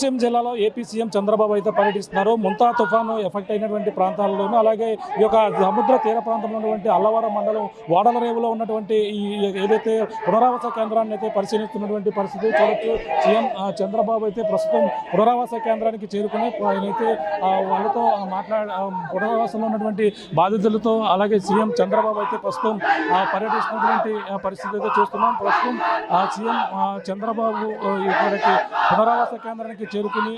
కోనసీమ జిల్లాలో AP CM Chandrababu అయితే పర్యటిస్తున్నారు. ముంతా తుఫాను ఎఫెక్ట్ అయినటువంటి ప్రాంతాల్లోనూ, అలాగే ఈ యొక్క సముద్ర తీర ప్రాంతంలో ఉన్నటువంటి అల్లవరం మండలం వాడల రేవులో ఉన్నటువంటి ఈ ఏదైతే పునరావాస కేంద్రాన్ని అయితే పరిశీలిస్తున్నటువంటి పరిస్థితి చూడొచ్చు. సీఎం చంద్రబాబు అయితే ప్రస్తుతం పునరావాస కేంద్రానికి చేరుకుని ఆయనైతే వాళ్ళతో పునరావాసంలో ఉన్నటువంటి బాధితులతో అలాగే సీఎం చంద్రబాబు అయితే ప్రస్తుతం పర్యటిస్తున్నటువంటి పరిస్థితి అయితే చూస్తున్నాం. ప్రస్తుతం సీఎం చంద్రబాబు ఇక్కడికి పునరావాస కేంద్రానికి చేరుకుని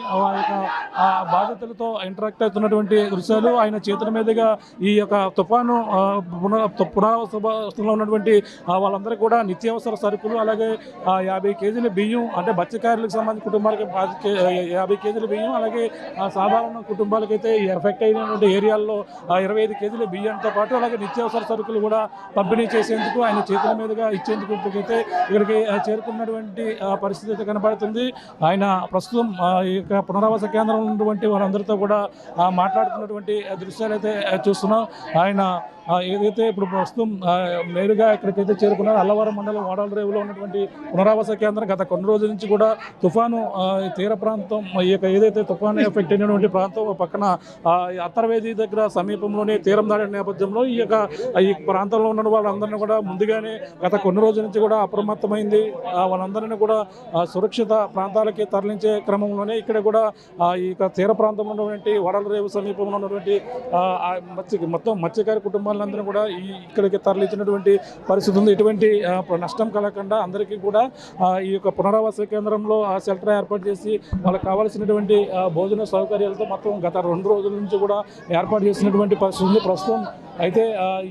బాధితులతో ఇంటరాక్ట్ అవుతున్నటువంటి దృశ్యాలు, ఆయన చేతుల మీదుగా ఈ యొక్క తుఫాను పునరావాసంలో ఉన్నటువంటి వాళ్ళందరికీ కూడా నిత్యావసర సరుకులు, అలాగే 50 కేజీల బియ్యం, అంటే మత్స్యకారులకు సంబంధించిన కుటుంబాలకి 50 కేజీల బియ్యం, అలాగే సాధారణ కుటుంబాలకైతే ఎఫెక్ట్ అయినటువంటి ఏరియాల్లో 25 కేజీల బియ్యంతో పాటు అలాగే నిత్యావసర సరుకులు కూడా పంపిణీ చేసేందుకు ఆయన చేతుల మీదుగా ఇచ్చేందుకు అయితే ఇక్కడికి చేరుకున్నటువంటి పరిస్థితి అయితే కనబడుతుంది. ఆయన ప్రస్తుతం ఈ యొక్క పునరావాస కేంద్రంలో ఉన్నటువంటి వారందరితో కూడా మాట్లాడుతున్నటువంటి దృశ్యాలు అయితే చూస్తున్నాం. ఆయన ఏదైతే ఇప్పుడు ప్రస్తుతం నేరుగా ఇక్కడికైతే చేరుకున్నారు. అల్లవరం మండలం వాడల రేవులో ఉన్నటువంటి పునరావాస కేంద్రం గత కొన్ని రోజుల నుంచి కూడా తుఫాను తీర ప్రాంతం, ఈ యొక్క ఏదైతే తుఫాను ఎఫెక్ట్ అయినటువంటి ప్రాంతం పక్కన అత్తరవేది దగ్గర సమీపంలోనే తీరం దాడిన నేపథ్యంలో ఈ ప్రాంతంలో ఉన్న వాళ్ళందరినీ కూడా ముందుగానే గత కొన్ని రోజుల నుంచి కూడా అప్రమత్తమైంది. వాళ్ళందరినీ కూడా సురక్షిత ప్రాంతాలకి తరలించే క్రమంలోనే ఇక్కడ కూడా ఈ తీర ప్రాంతంలో ఉన్నటువంటి వాడల రేవు సమీపంలో ఉన్నటువంటి మొత్తం మత్స్యకారి కుటుంబాలందరూ కూడా ఇక్కడికి తరలించినటువంటి పరిస్థితి ఉంది. ఎటువంటి నష్టం కలగకుండా అందరికీ కూడా ఈ యొక్క పునరావాస కేంద్రంలో షెల్టర్ ఏర్పాటు చేసి వాళ్ళకి కావాల్సినటువంటి భోజన సౌకర్యాలతో మొత్తం గత 2 రోజుల నుంచి కూడా ఏర్పాటు చేసినటువంటి పరిస్థితి ఉంది. ప్రస్తుతం అయితే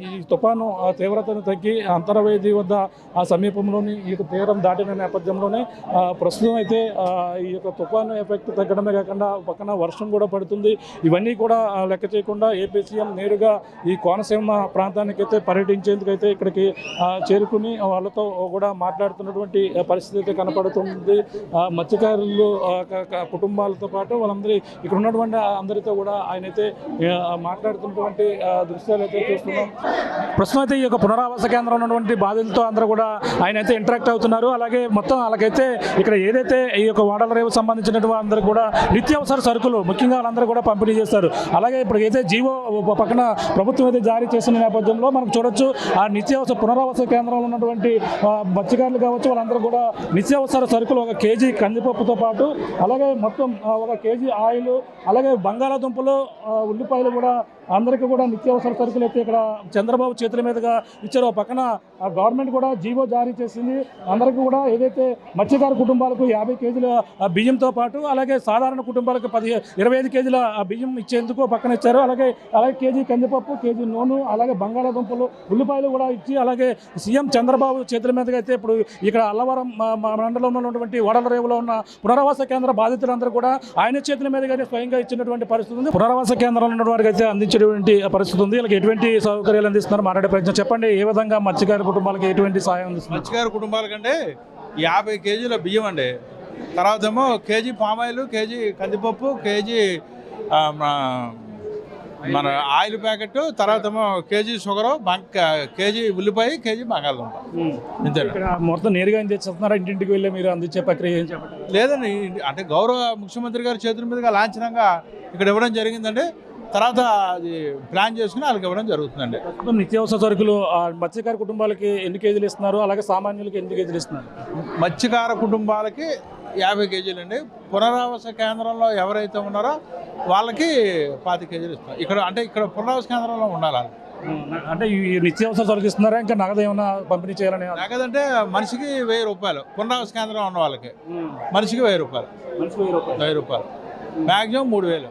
ఈ తుఫాను తీవ్రతను తగ్గి అంతర్వేది వద్ద ఆ సమీపంలోని ఈ తీరం దాటిన నేపథ్యంలోనే ప్రస్తుతం అయితే ఈ యొక్క తుఫాను ఎఫెక్ట్ తగ్గడమే కాకుండా పక్కన వర్షం కూడా పడుతుంది. ఇవన్నీ కూడా లెక్క చేయకుండా ఏపీ సీఎం నేరుగా ఈ కోనసీమ ప్రాంతానికి అయితే పర్యటించేందుకైతే ఇక్కడికి చేరుకుని వాళ్ళతో కూడా మాట్లాడుతున్నటువంటి పరిస్థితి అయితే కనపడుతుంది. మత్స్యకారులు కుటుంబాలతో పాటు వాళ్ళందరి ఇక్కడ ఉన్నటువంటి అందరితో కూడా ఆయనైతే మాట్లాడుతున్నటువంటి దృశ్యాలు అయితే చూస్తున్నాం. ప్రస్తుతం అయితే ఈ యొక్క పునరావాస కేంద్రం ఉన్నటువంటి బాధితులతో అందరూ కూడా ఆయన అయితే ఇంటరాక్ట్ అవుతున్నారు. అలాగే మొత్తం అలాగైతే ఇక్కడ ఏదైతే ఈ యొక్క వాడల రేవు సంబంధించినటువంటి అందరూ కూడా నిత్యావసర సరుకులు ముఖ్యంగా వాళ్ళందరూ కూడా పంపిణీ చేస్తారు. అలాగే ఇప్పుడు అయితే జీవో పక్కన ప్రభుత్వం అయితే జారీ చేసిన నేపథ్యంలో మనం చూడొచ్చు ఆ నిత్యావసర పునరావాస కేంద్రంలో ఉన్నటువంటి మత్స్యకారులు కావచ్చు వాళ్ళందరూ కూడా నిత్యావసర సరుకులు 1 కేజీ కందిపప్పుతో పాటు అలాగే మొత్తం 1 కేజీ ఆయిల్, అలాగే బంగాళాదుంపలు, ఉల్లిపాయలు కూడా అందరికీ కూడా నిత్యావసర సరుకులు అయితే ఇక్కడ చంద్రబాబు చేతుల మీదుగా ఇచ్చారో పక్కన గవర్నమెంట్ కూడా జీవో జారీ చేసింది. అందరికీ కూడా ఏదైతే మత్స్యకార కుటుంబాలకు 50 కేజీల బియ్యంతో పాటు అలాగే సాధారణ కుటుంబాలకు 25 కేజీల బియ్యం ఇచ్చేందుకు పక్కన ఇచ్చారు. అలాగే కేజీ కందిపప్పు, కేజీ నూనె, అలాగే బంగాళాదుంపలు, ఉల్లిపాయలు కూడా ఇచ్చి అలాగే సీఎం చంద్రబాబు చేతుల మీదుగా అయితే ఇప్పుడు ఇక్కడ అల్లవరం మండలంలో ఉన్నటువంటి వాడల రేవులో ఉన్న పునరావాస కేంద్ర బాధితులందరూ కూడా ఆయన చేతుల మీదుగానే స్వయంగా ఇచ్చినటువంటి పరిస్థితి ఉంది. పునరావాస కేంద్రంలో ఉన్న వారికి అయితే అందించేటువంటి పరిస్థితి ఉంది. వీళ్ళకి ఎటువంటి సౌకర్యాలు అందిస్తున్నారు మాట్లాడే ప్రయత్నం చెప్పండి. ఏ విధంగా మత్స్యకార కుటుంబాలకి ఎటువంటి సాయం అందిస్తుంది? మత్స్యకార కుటుంబాలకంటే 50 కేజీల బియ్యం అండి, తర్వాత ఏమో కేజీ పామాయిల్, కేజీ కందిపప్పు, కేజీ మన ఆయిల్ ప్యాకెట్, తర్వాత ఏమో కేజీ షుగరు, కేజీ ఉల్లిపాయ, కేజీ బంగాళదుంప. ఇంతే. మొత్తం నేరుగా చేస్తున్నారా? ఇంటింటికి వెళ్ళి మీరు అందించే ప్రక్రియ ఏం చెప్పండి? లేదండి, అంటే గౌరవ ముఖ్యమంత్రి గారి చేతుల మీదుగా లాంఛనంగా ఇక్కడ ఇవ్వడం జరిగిందండి. తర్వాత అది ప్లాన్ చేసుకుని వాళ్ళకి ఇవ్వడం జరుగుతుందండి. నిత్యావసర సరుకులు మత్స్యకార కుటుంబాలకి ఎన్ని కేజీలు ఇస్తున్నారు, అలాగే సామాన్యులకి ఎన్ని కేజీలు ఇస్తున్నారు? మత్స్యకార కుటుంబాలకి 50 కేజీలు అండి. పునరావాస కేంద్రంలో ఎవరైతే ఉన్నారో వాళ్ళకి 25 కేజీలు ఇస్తున్నారు. ఇక్కడ పునరావాస కేంద్రంలో ఉండాలి. అంటే ఈ నిత్యావసర సరుకు ఇస్తున్నారా, ఇంకా నగదు ఏమైనా పంపిణీ చేయాలని? నగదు అంటే మనిషికి 1000 రూపాయలు, పునరావాస కేంద్రంలో ఉన్న వాళ్ళకి మనిషికి 1000 రూపాయలు, 1000 రూపాయలు, మ్యాక్సిమం 3000.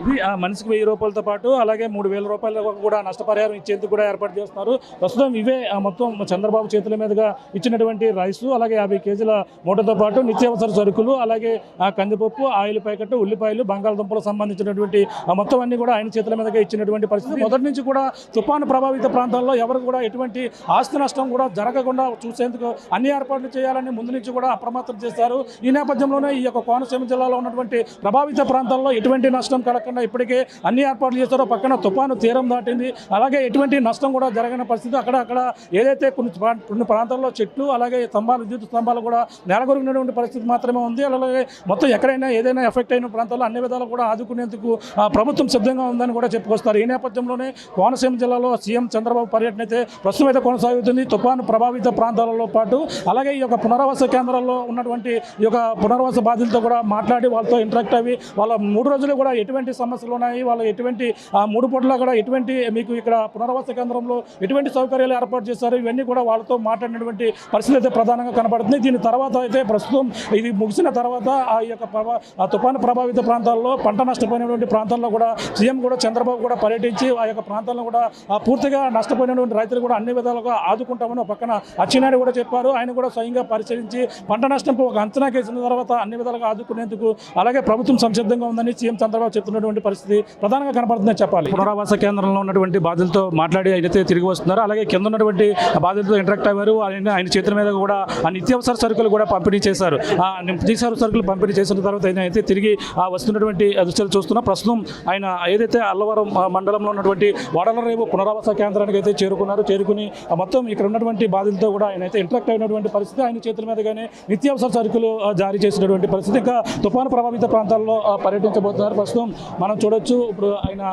ఇది మనిషికి 1000 రూపాయలతో పాటు అలాగే 3000 రూపాయలు కూడా నష్టపరిహారం ఇచ్చేందుకు కూడా ఏర్పాటు చేస్తున్నారు. ప్రస్తుతం ఇవే మొత్తం చంద్రబాబు చేతుల మీదుగా ఇచ్చినటువంటి రైసు, అలాగే 50 కేజీల మూటతో పాటు నిత్యావసర సరుకులు, అలాగే కందిపప్పు, ఆయిల్ ప్యాకెట్, ఉల్లిపాయలు, బంగాళదుంపలకు సంబంధించినటువంటి మొత్తం అన్ని కూడా ఆయన చేతుల మీదుగా ఇచ్చినటువంటి పరిస్థితి. మొదటి నుంచి కూడా తుఫాను ప్రభావిత ప్రాంతాల్లో ఎవరు కూడా ఎటువంటి ఆస్తి నష్టం కూడా జరగకుండా చూసేందుకు అన్ని ఏర్పాట్లు చేయాలని ముందు నుంచి కూడా అప్రమత్తం చేశారు. ఈ నేపథ్యంలోనే ఈ యొక్క కోనసీమ జిల్లాలో ఉన్నటువంటి ప్రభావిత ప్రాంతాల్లో ఎటువంటి నష్టం కలగకుండా లేకుండా ఇప్పటికే అన్ని ఏర్పాట్లు చేస్తారో పక్కన తుఫాను తీరం దాటింది. అలాగే ఎటువంటి నష్టం కూడా జరగని పరిస్థితి. అక్కడ ఏదైతే కొన్ని ప్రాంతాల్లో చెట్లు అలాగే స్తంభాలు విద్యుత్ స్తంభాలు కూడా నెలకొరిగినటువంటి పరిస్థితి మాత్రమే ఉంది. అలాగే మొత్తం ఎక్కడైనా ఏదైనా ఎఫెక్ట్ అయిన ప్రాంతాల్లో అన్ని విధాలు కూడా ఆదుకునేందుకు ప్రభుత్వం సిద్ధంగా ఉందని కూడా చెప్పుకొస్తారు. ఈ నేపథ్యంలోనే కోనసీమ జిల్లాలో సీఎం చంద్రబాబు పర్యటన అయితే ప్రస్తుతం అయితే కొనసాగుతుంది. తుఫాను ప్రభావిత ప్రాంతాలలో పాటు అలాగే ఈ యొక్క పునరావాస కేంద్రాల్లో ఉన్నటువంటి ఈ యొక్క పునరావాస బాధితులతో కూడా మాట్లాడి వాళ్ళతో ఇంటరాక్ట్ అయ్యి వాళ్ళ 3 రోజులు కూడా ఎటువంటి సమస్యలు ఉన్నాయి, వాళ్ళు ఎటువంటి 3 పూటలా కూడా ఎటువంటి మీకు ఇక్కడ పునరావాస కేంద్రంలో ఎటువంటి సౌకర్యాలు ఏర్పాటు చేశారు, ఇవన్నీ కూడా వాళ్ళతో మాట్లాడినటువంటి పరిస్థితి అయితే ప్రధానంగా కనబడుతుంది. దీని తర్వాత అయితే ప్రస్తుతం ఇది ముగిసిన తర్వాత ఆ యొక్క తుఫాను ప్రభావిత ప్రాంతాల్లో పంట నష్టపోయినటువంటి ప్రాంతాల్లో కూడా సీఎం కూడా చంద్రబాబు కూడా పర్యటించి ఆ యొక్క ప్రాంతాలను కూడా పూర్తిగా నష్టపోయినటువంటి రైతులు కూడా అన్ని విధాలుగా ఆదుకుంటామని పక్కన అచ్చెన్నాయుడు కూడా చెప్పారు. ఆయన కూడా స్వయంగా పరిశీలించి పంట నష్టంపై ఒక అంచనా వేసిన తర్వాత అన్ని విధాలుగా ఆదుకునేందుకు అలాగే ప్రభుత్వం సంసిద్ధంగా ఉందని సీఎం చంద్రబాబు చెప్తున్నటువంటి పరిస్థితి ప్రధానంగా కనబడుతుందని చెప్పాలి. పునరావాస కేంద్రంలో ఉన్నటువంటి బాధితులతో మాట్లాడి అయితే తిరిగి వస్తున్నారు. అలాగే కింద ఉన్నటువంటి బాధితులతో ఇంటరాక్ట్ అయ్యారు. ఆయన చేతుల మీద కూడా ఆ నిత్యావసర సరుకులు కూడా పంపిణీ చేశారు. ఆ నిత్యావసర సరుకులు పంపిణీ చేసిన తర్వాత అయితే తిరిగి వస్తున్నటువంటి దృశ్యాలు చూస్తున్నాం. ప్రస్తుతం ఆయన ఏదైతే అల్లవరం మండలంలో ఉన్నటువంటి వాడలరేవు పునరావాస కేంద్రానికి అయితే చేరుకుని మొత్తం ఇక్కడ ఉన్నటువంటి బాధితులతో కూడా ఆయన అయితే ఇంటరాక్ట్ అయినటువంటి పరిస్థితి. ఆయన చేతుల మీదగానే నిత్యావసర సరుకులు జారీ చేసినటువంటి పరిస్థితి. ఇంకా తుఫాను ప్రభావిత ప్రాంతాల్లో పర్యటించబోతున్నారు. ప్రస్తుతం మనం చూడొచ్చు. ఇప్పుడు ఆయన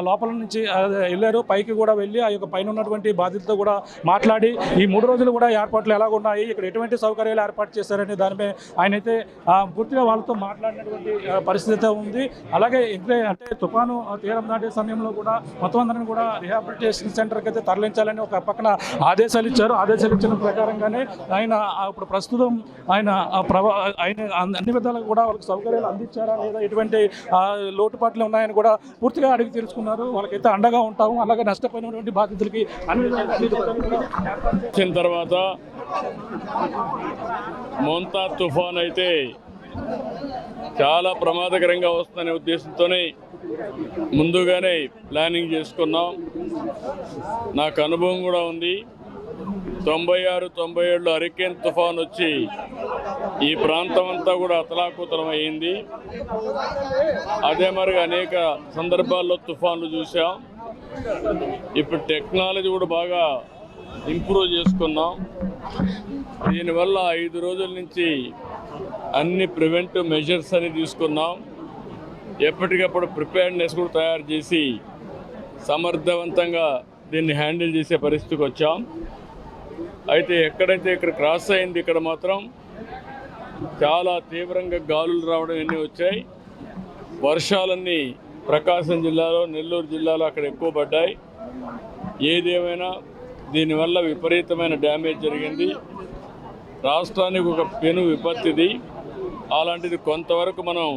లోపల నుంచి వెళ్ళారు, పైకి కూడా వెళ్ళి ఆ యొక్క పైన ఉన్నటువంటి బాధితులతో కూడా మాట్లాడి ఈ 3 రోజులు కూడా ఏర్పాట్లు ఎలాగున్నాయి, ఇక్కడ ఎటువంటి సౌకర్యాలు ఏర్పాటు చేశారనే దానిపై ఆయన అయితే పూర్తిగా వాళ్ళతో మాట్లాడినటువంటి పరిస్థితి ఉంది. అలాగే అంటే తుఫాను తీరం దాటే సమయంలో కూడా మొత్తం అందరినీ కూడా రిహాబిలిటేషన్ సెంటర్కి అయితే తరలించాలని ఒక పక్కన ఆదేశాలు ఇచ్చారు. ఆదేశాలు ఇచ్చిన ప్రకారంగానే ఆయన ఇప్పుడు ప్రస్తుతం ఆయన అన్ని విధాలుగా కూడా వాళ్ళకి సౌకర్యాలు అందించారా లేదా ఎటువంటి లోటుపాట్లు ఉన్నాయని కూడా పూర్తిగా అడిగి తెలుసుకున్నారు. వాళ్ళకైతే అండగా ఉంటాము, అలాగే నష్టపోయినటువంటి బాధితులకి అన్ని విధాలుగా తర్వాత మోంతా తుఫాన్ అయితే చాలా ప్రమాదకరంగా వస్తుందనే ఉద్దేశంతోనే ముందుగానే ప్లానింగ్ చేసుకున్నాం. నాకు అనుభవం కూడా ఉంది. 96, 97 హరికేన్ తుఫాన్ వచ్చి ఈ ప్రాంతం అంతా కూడా అతలాకుతలం అయింది. అదే మరి అనేక సందర్భాల్లో తుఫాన్లు చూసాం. ఇప్పుడు టెక్నాలజీ కూడా బాగా ఇంప్రూవ్ చేసుకున్నాం. దీనివల్ల 5 రోజుల నుంచి అన్ని ప్రివెంటివ్ మెజర్స్ అని తీసుకున్నాం. ఎప్పటికప్పుడు ప్రిపేర్నెస్ కూడా తయారు చేసి సమర్థవంతంగా దీన్ని హ్యాండిల్ చేసే పరిస్థితికి వచ్చాం. అయితే ఎక్కడైతే ఇక్కడ క్రాస్ అయింది, ఇక్కడ మాత్రం చాలా తీవ్రంగా గాలులు రావడం ఎన్ని వచ్చాయి. వర్షాలన్నీ ప్రకాశం జిల్లాలో, నెల్లూరు జిల్లాలో అక్కడ ఎక్కువ పడ్డాయి. ఏదేమైనా దీనివల్ల విపరీతమైన డ్యామేజ్ జరిగింది. రాష్ట్రానికి ఒక పెను విపత్తిది. అలాంటిది కొంతవరకు మనం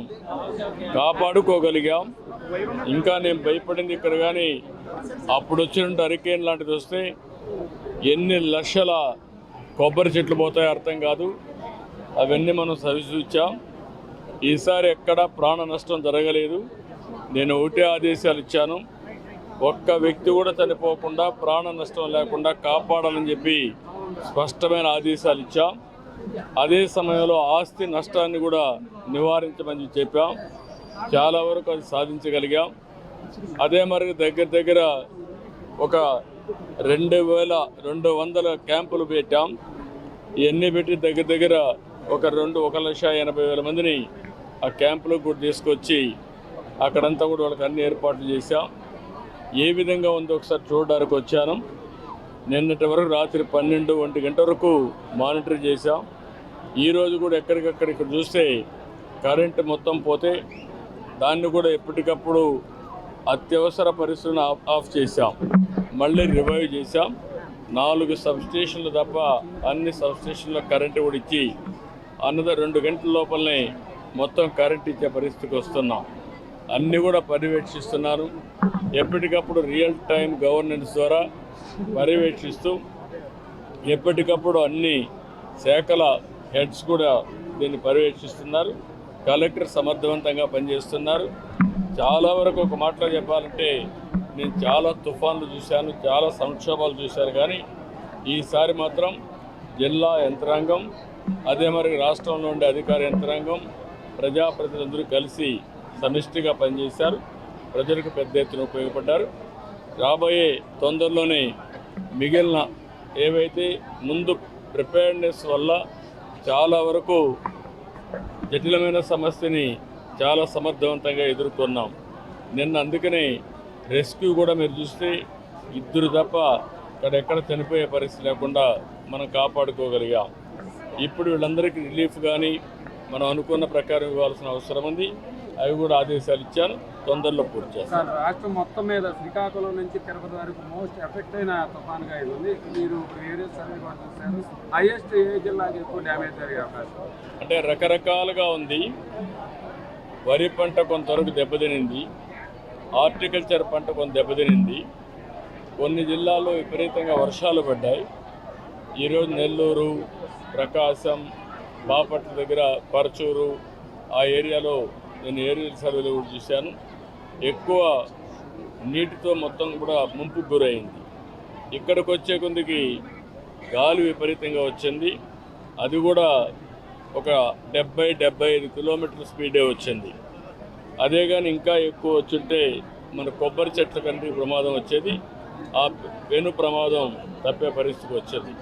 కాపాడుకోగలిగాం. ఇంకా నేను భయపడింది ఇక్కడ కానీ అప్పుడు వచ్చినట్టు హరికేన్ లాంటిది వస్తే ఎన్ని లక్షల కొబ్బరి చెట్లు పోతాయో అర్థం కాదు. అవన్నీ మనం సరిచూచాం. ఈసారి ఎక్కడా ప్రాణ నష్టం జరగలేదు. నేను ఒకటే ఆదేశాలు ఇచ్చాను, ఒక్క వ్యక్తి కూడా చనిపోకుండా ప్రాణ నష్టం లేకుండా కాపాడాలని చెప్పి స్పష్టమైన ఆదేశాలు ఇచ్చాం. అదే సమయంలో ఆస్తి నష్టాన్ని కూడా నివారించమని చెప్పాం. చాలా వరకు అది సాధించగలిగాం. అదే మరి దగ్గర ఒక 2200 క్యాంపులు పెట్టాం. ఇవన్నీ పెట్టి దగ్గర ఒక 1,80,000 మందిని ఆ క్యాంపులకు కూడా తీసుకొచ్చి అక్కడంతా కూడా వాళ్ళకి అన్ని ఏర్పాట్లు చేశాం. ఏ విధంగా ఉందో ఒకసారి చూడడానికి వచ్చాను. నిన్నటి వరకు రాత్రి 12-1 గంట వరకు మానిటర్ చేశాం. ఈరోజు కూడా ఎక్కడికక్కడ ఇక్కడ చూస్తే కరెంటు మొత్తం పోతే దాన్ని కూడా ఎప్పటికప్పుడు అత్యవసర పరిస్థితులను ఆఫ్ చేశాం. మళ్ళీ రివైవ్ చేశాం. 4 సబ్స్టేషన్లు తప్ప అన్ని సబ్స్టేషన్లో కరెంటు కూడా ఇచ్చి అన్నది 2 గంటల లోపలనే మొత్తం కరెంట్ ఇచ్చే పరిస్థితికి వస్తున్నాం. అన్నీ కూడా పర్యవేక్షిస్తున్నారు. ఎప్పటికప్పుడు రియల్ టైం గవర్నెన్స్ ద్వారా పర్యవేక్షిస్తూ ఎప్పటికప్పుడు అన్ని శాఖల హెడ్స్ కూడా దీన్ని పర్యవేక్షిస్తున్నారు. కలెక్టర్ సమర్థవంతంగా పనిచేస్తున్నారు. చాలా వరకు ఒక మాటలో చెప్పాలంటే నేను చాలా తుఫాన్లు చూశాను, చాలా సంక్షోభాలు చూశాను. కానీ ఈసారి మాత్రం జిల్లా యంత్రాంగం, అదే మరి రాష్ట్రంలో ఉండే అధికార యంత్రాంగం, ప్రజాప్రతినిధులందరూ కలిసి సమిష్టిగా పనిచేశారు. ప్రజలకు పెద్ద ఎత్తున ఉపయోగపడ్డారు. రాబోయే తొందరలోనే మిగిలిన ఏవైతే ముందు ప్రిపేర్నెస్ వల్ల చాలా వరకు జటిలమైన సమస్యని చాలా సమర్థవంతంగా ఎదుర్కొన్నాం. నిన్న అందుకనే రెస్క్యూ కూడా మీరు చూస్తే 2 తప్ప ఎక్కడ చనిపోయే పరిస్థితి లేకుండా మనం కాపాడుకోగలిగాం. ఇప్పుడు వీళ్ళందరికీ రిలీఫ్ కానీ మనం అనుకున్న ప్రకారం ఇవ్వాల్సిన అవసరం ఉంది. అవి కూడా ఆదేశాలు ఇచ్చాను, తొందరలో పూర్తి చేస్తాను. రాష్ట్రం మొత్తం మీద శ్రీకాకుళం నుంచి తిరుపతి వరకు మోస్ట్ ఎఫెక్ట్ అయిన తుఫాన్గా ఇది ఉంది. మీరు ఏరియా సర్వే కూడా చూశారు. హైయెస్ట్ ఏ జిల్లాకి ఎక్కువ డ్యామేజ్ జరిగే అవకాశం అంటే రకరకాలుగా ఉంది. వరి పంట కొంతవరకు దెబ్బతినింది, హార్టికల్చర్ పంట కొంత దెబ్బతినింది. కొన్ని జిల్లాల్లో విపరీతంగా వర్షాలు పడ్డాయి. ఈరోజు నెల్లూరు, ప్రకాశం, బాపట్ల దగ్గర పరచూరు ఆ ఏరియాలో నేను ఏరియల్ సర్వేలో కూడా చూశాను. ఎక్కువ నీటితో మొత్తం కూడా ముంపుకు గురైంది. ఇక్కడికి వచ్చే కొద్దికి గాలి విపరీతంగా వచ్చింది. అది కూడా ఒక 70-75 కిలోమీటర్ల స్పీడే వచ్చింది. అదే కానీ ఇంకా ఎక్కువ వచ్చుంటే మన కొబ్బరి చెట్ల కంటే ప్రమాదం వచ్చేది. ఆ పెను ప్రమాదం తప్పే పరిస్థితికి వచ్చేది.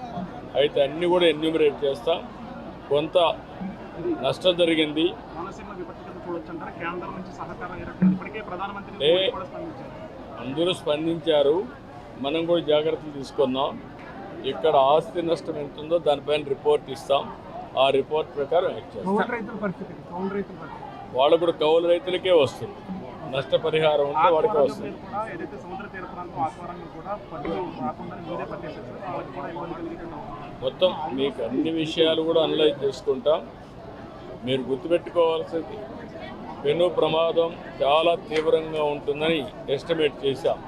అయితే అన్నీ కూడా ఎన్యూమరేట్ చేస్తాం. కొంత నష్టం జరిగింది. అందరూ స్పందించారు, మనం కూడా జాగ్రత్తలు తీసుకున్నాం. ఇక్కడ ఆస్తి నష్టం ఎంత ఉందో దానిపైన రిపోర్ట్ ఇస్తాం. ఆ రిపోర్ట్ ప్రకారం యాక్ట్ చేస్తాం. వాళ్ళు కూడా కౌలు రైతులకే వస్తుంది, నష్టపరిహారం ఉంటే వాడికే వస్తుంది. మొత్తం మీకు అన్ని విషయాలు కూడా అనలైజ్ చేసుకుంటాం. మీరు గుర్తుపెట్టుకోవాల్సింది పెను ప్రమాదం చాలా తీవ్రంగా ఉంటుందని ఎస్టిమేట్ చేశాం.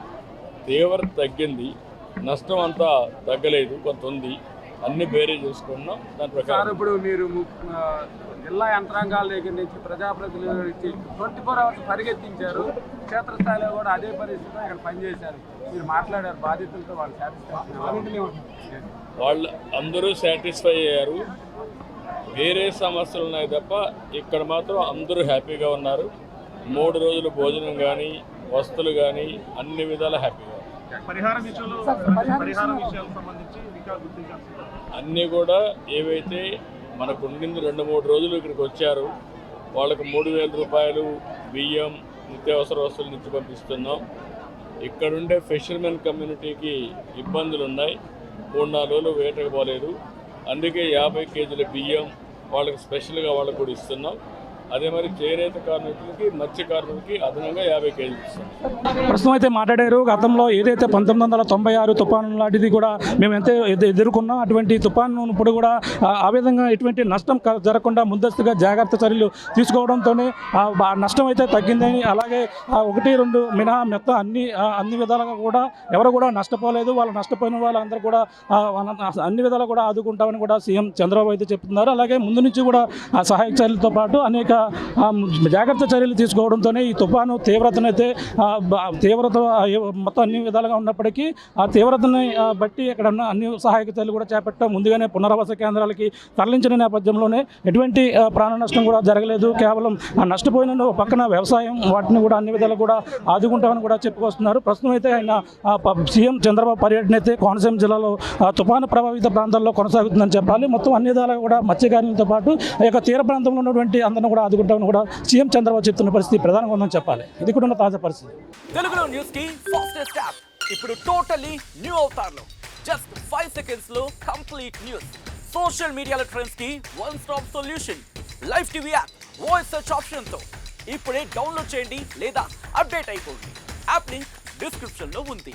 తీవ్రత తగ్గింది, నష్టం అంతా తగ్గలేదు, కొంత ఉంది. అన్ని బేరీ చేసుకున్నాం. దాని ప్రకారం ఇప్పుడు మీరు జిల్లా యంత్రాంగాల దగ్గర నుంచి ప్రజాప్రతినిధుల నుంచి 24 అవర్స్ పరిగెత్తించారు. క్షేత్రస్థాయిలో కూడా అదే పరిస్థితిలో ఇక్కడ పనిచేశారు. మీరు మాట్లాడారు బాధితులతో, వాళ్ళు అందరూ సాటిస్ఫై అయ్యారు. వేరే సమస్యలు ఉన్నాయి తప్ప ఇక్కడ మాత్రం అందరూ హ్యాపీగా ఉన్నారు. 3 రోజులు భోజనం కానీ వస్తువులు కానీ అన్ని విధాల హ్యాపీగా అన్నీ కూడా ఏవైతే మనకు ఉండింది 2-3 రోజులు ఇక్కడికి వచ్చారు. వాళ్ళకు 3,000 రూపాయలు బియ్యం, నిత్యావసర వస్తువులు నుంచి పంపిస్తున్నాం. ఇక్కడుండే ఫిషర్మెన్ కమ్యూనిటీకి ఇబ్బందులు ఉన్నాయి. 3-4 రోజులు వేటకు పోలేదు. అందుకే 50 కేజీల బియ్యం వాళ్ళకి స్పెషల్గా వాళ్ళకు కూడా ఇస్తున్నాం. అదే మరి చేనేత కార్మికులకి, మత్స్య కార్మికులకి అదనంగా 50 కేజీలు ఇస్తున్నాం. ప్రస్తుతం అయితే మాట్లాడారు. గతంలో ఏదైతే 1996 తుఫాను లాంటిది కూడా మేము ఎంత ఎదుర్కొన్నాం, అటువంటి తుఫాను ఇప్పుడు కూడా ఆ విధంగా ఎటువంటి నష్టం జరగకుండా ముందస్తుగా జాగ్రత్త చర్యలు తీసుకోవడంతోనే ఆ నష్టం అయితే తగ్గిందని, అలాగే 1-2 మినహా మొత్తం అన్ని విధాలుగా కూడా ఎవరు కూడా నష్టపోలేదు. వాళ్ళు నష్టపోయిన వాళ్ళందరూ కూడా అన్ని విధాలు కూడా ఆదుకుంటామని కూడా సీఎం చంద్రబాబు అయితే చెప్తున్నారు. అలాగే ముందు నుంచి కూడా సహాయక చర్యలతో పాటు అనేక జాగ్రత్త చర్యలు తీసుకోవడంతోనే ఈ తుఫాను తీవ్రత మొత్తం అన్ని విధాలుగా ఉన్నప్పటికీ ఆ తీవ్రతని బట్టి ఇక్కడ ఉన్న అన్ని సహాయక చర్యలు కూడా చేపట్టడం, ముందుగానే పునరావాస కేంద్రాలకి తరలించిన నేపథ్యంలోనే ఎటువంటి ప్రాణ నష్టం కూడా జరగలేదు. కేవలం నష్టపోయిన పక్కన వ్యవసాయం వాటిని కూడా అన్ని విధాలు కూడా ఆదుకుంటామని కూడా చెప్పుకొస్తున్నారు. ప్రస్తుతం అయితే ఆయన సీఎం చంద్రబాబు పర్యటన అయితే కోనసీమ జిల్లాలో తుఫాను ప్రభావిత ప్రాంతాల్లో కొనసాగుతుందని చెప్పాలి. మొత్తం అన్ని విధాలుగా కూడా మత్స్యకారులతో పాటు ఈ యొక్క తీర ప్రాంతంలో ఉన్నటువంటి అందరిని కూడా ఆదుకుంటామని కూడా సీఎం చంద్రబాబు చెప్తున్న పరిస్థితి ప్రధానంగా ఉందని చెప్పాలి. ఇది కూడా తాజా పరిస్థితి. తెలుగులో న్యూస్ కి ఫాస్టెస్ట్ యాప్ ఇప్పుడు టోటల్లీ న్యూ అవతార్లో జస్ట్ 5 సెకండ్స్ లో కంప్లీట్ న్యూస్. సోషల్ మీడియాలో ట్రెండ్స్ కి one stop solution. Live TV app voice search option తో ఇప్పుడే డౌన్లోడ్ చేయండి లేదా అప్డేట్ అయిపోండి. యాప్ లింక్ డిస్క్రిప్షన్ లో ఉంది.